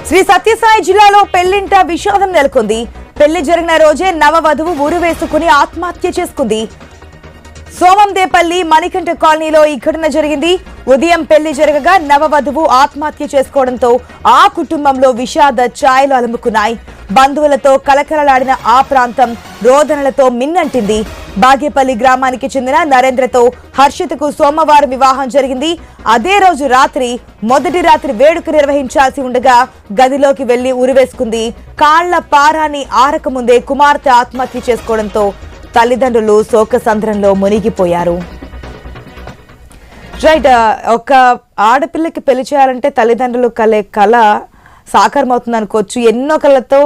శ్రీ సత్యసాయి జిల్లాలో పెళ్లింట విషాదం నెలకొంది. పెళ్లి జరిగిన రోజే నవవధువు ఊరు వేసుకుని ఆత్మహత్య చేసుకుంది. సోమందేపల్లి మణికంఠ కాలనీలో ఈ ఘటన జరిగింది. ఉదయం పెళ్లి జరగగా నవవధువు ఆత్మహత్య చేసుకోవడంతో ఆ కుటుంబంలో విషాద ఛాయలు అలుముకున్నాయి. బంధువులతో కలకలలాడిన ఆ ప్రాంతం రోదనలతో మిన్నంటింది. బాగేపల్లి గ్రామానికి చెందిన నరేంద్రతో హర్షితకు సోమవారం వివాహం జరిగింది. అదే రోజు రాత్రి మొదటి రాత్రి వేడుక నిర్వహించాల్సి ఉండగా గదిలోకి వెళ్లి ఉరివేసుకుంది. కాళ్ల పారాని ఆరకముందే కుమార్తె ఆత్మహత్య చేసుకోవడంతో తల్లిదండ్రులు శోకసంద్రంలో మునిగిపోయారు. రైట్, ఒక ఆడపిల్లకి పెళ్లి చేయాలంటే తల్లిదండ్రులు కలే కళ సాకారం అవుతుంది అనుకోవచ్చు. ఎన్నో కళలతో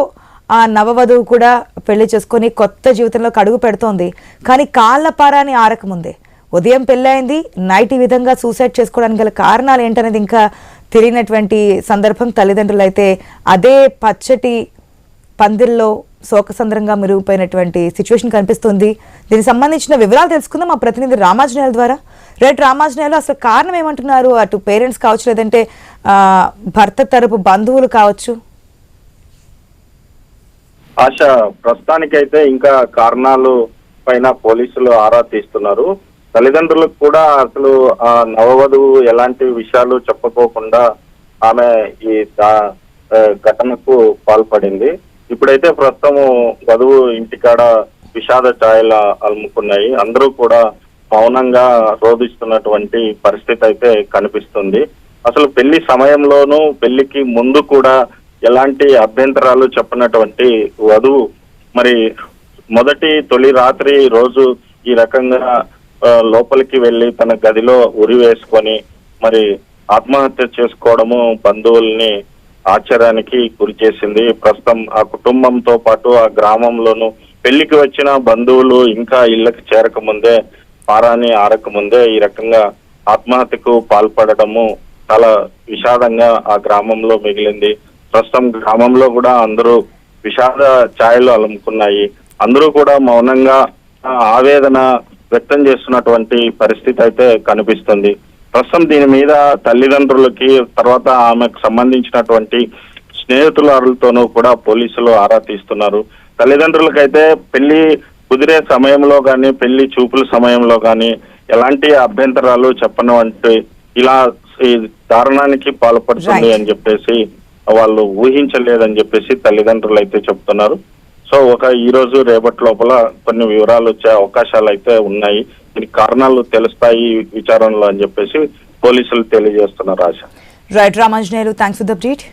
ఆ నవవధువు కూడా పెళ్లి చేసుకొని కొత్త జీవితంలోకి అడుగు పెడుతోంది. కానీ కాళ్ల పారాని ఆరకముందే ఉదయం పెళ్ళయింది. నైట్ ఈ విధంగా సూసైడ్ చేసుకోవడానికి గల కారణాలు ఏంటనేది ఇంకా తెలియనటువంటి సందర్భం. తల్లిదండ్రులు అయితే అదే పచ్చటి పందిల్లో శోకసంద్రంగా మెరుగుపోయినటువంటి సిచ్యువేషన్ కనిపిస్తుంది. దీనికి సంబంధించిన వివరాలు తెలుసుకుందాం మా ప్రతినిధి రామాంజనేయుల ద్వారా. రైట్ రామాంజనేయులు, అసలు కారణం ఏమంటున్నారు? అటు పేరెంట్స్ కావచ్చు, లేదంటే భర్త తరపు బంధువులు కావచ్చు. ఆశ, ప్రస్తుతానికైతే ఇంకా కారణాలు పైన పోలీసులు ఆరా తీస్తున్నారు. తల్లిదండ్రులకు కూడా అసలు ఆ నవవధువు ఎలాంటి విషయాలు చెప్పుకోకుండా ఆమె ఈ ఘటనకు పాల్పడింది. ఇప్పుడైతే ప్రస్తుతము వధువు ఇంటికాడ విషాద ఛాయలు అలుముకున్నాయి. అందరూ కూడా మౌనంగా రోధిస్తున్నటువంటి పరిస్థితి అయితే కనిపిస్తుంది. అసలు పెళ్లి సమయంలోనూ పెళ్లికి ముందు కూడా ఎలాంటి అభ్యంతరాలు చెప్పనటువంటి వధువు మరి తొలి రాత్రి రోజు ఈ రకంగా లోపలికి వెళ్లి తన గదిలో ఉరి వేసుకొని మరి ఆత్మహత్య చేసుకోవడము బంధువుల్ని ఆశ్చర్యానికి గురి చేసింది. ప్రస్తుతం ఆ కుటుంబంతో పాటు ఆ గ్రామంలోనూ పెళ్లికి వచ్చిన బంధువులు ఇంకా ఇళ్లకు చేరకముందే పారాని ఆరకముందే ఈ రకంగా ఆత్మహత్యకు పాల్పడటము చాలా విషాదంగా ఆ గ్రామంలో మిగిలింది. ప్రస్తుతం గ్రామంలో కూడా అందరూ విషాద ఛాయలు అలుముకున్నాయి. అందరూ కూడా మౌనంగా ఆవేదన వ్యక్తం చేస్తున్నటువంటి పరిస్థితి అయితే కనిపిస్తుంది. ప్రస్తుతం దీని మీద తల్లిదండ్రులకి, తర్వాత ఆమెకు సంబంధించినటువంటి స్నేహితులతోనూ కూడా పోలీసులు ఆరా తీస్తున్నారు. తల్లిదండ్రులకైతే పెళ్లి కుదిరే సమయంలో కానీ, పెళ్లి చూపుల సమయంలో కానీ ఎలాంటి అభ్యంతరాలు చెప్పనవంటి ఇలా ఈ దారుణానికి పాల్పడుతుంది అని చెప్పేసి వాళ్ళు ఊహించలేదని చెప్పేసి తల్లిదండ్రులు అయితే చెప్తున్నారు. సో ఈ రోజు రేపటి లోపల కొన్ని వివరాలు వచ్చే అవకాశాలు అయితే ఉన్నాయి. దీనికి కారణాలు తెలుస్తాయి విచారణలో అని చెప్పేసి పోలీసులు తెలియజేస్తున్నారు. ఆశ. Right Ramanjaneyulu, thanks for the update.